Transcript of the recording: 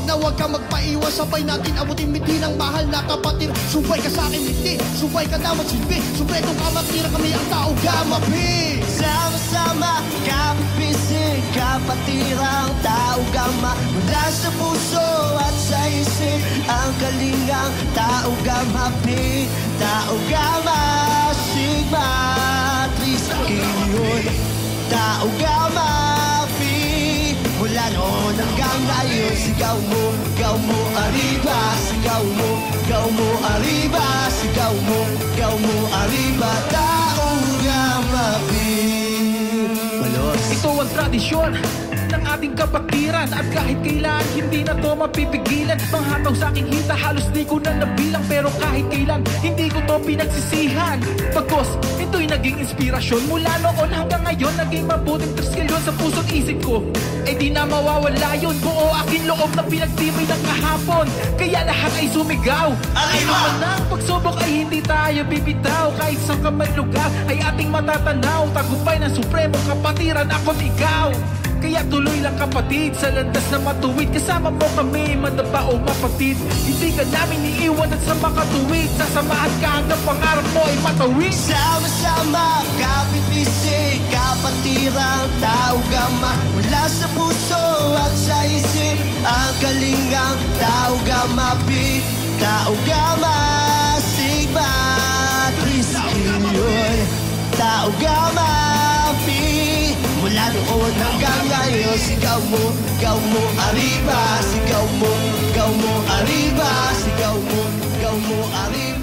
wag ka magpaiwan. Sabay natin abutin miti ng mahal na kapatid. Subay ka sa akin hindi, subay ka na magsilbi. Sumpletong kamatira kami ang tao gamapi. Sama-sama, kapisig, kapatirang tao gama. Mula sa puso at sa isip, ang kalingang tao gamapi. Tao gama, sigma, triskilyon. Tao gama, mula noon hanggang ngayon. Sigaw mo, arriba. Sigaw mo, arriba. Sigaw mo, arriba. Tao gama, Malos. Ito ang tradisyon ng ating kapatiran. At kahit kailan, hindi na to mapipigilan. Manghataw sa aking hita, halos di ko na nabilang. Pero kahit kailan, hindi ko to pinagsisihan. Pagkos, ito'y naging inspirasyon. Mula noon hanggang ngayon, naging mabuting triskilyon sa puso't isip ko. Eh di na mawawala yun. Buo aking loob na pinagtibay ng kahapon. Kaya lahat ay sumigaw. Ano man ang pagsubok ay hindi tayo bibitaw. Kahit sa kamay lugar ay ating matatanaw. Tagumpay ng supremong kapatiran, ako't ikaw. Kaya tuloy lang kapatid, sa landas na matuwid. Kasama mo kami, madaba o mapatid. Hindi ka namin iiwan at sa makatuwid. Sasamahan ka hanggang pangarap mo ay matawid. Sama-sama, kapipisig, kapatirang tao gama. Mula sa puso at sa isip, ang kalingang tao gama. Tao gama, sigma, triskilyon. Tao gama, mula noon hanggang ngayon. Sigaw mo, arriba. Sigaw mo, arriba. Sigaw mo, arriba.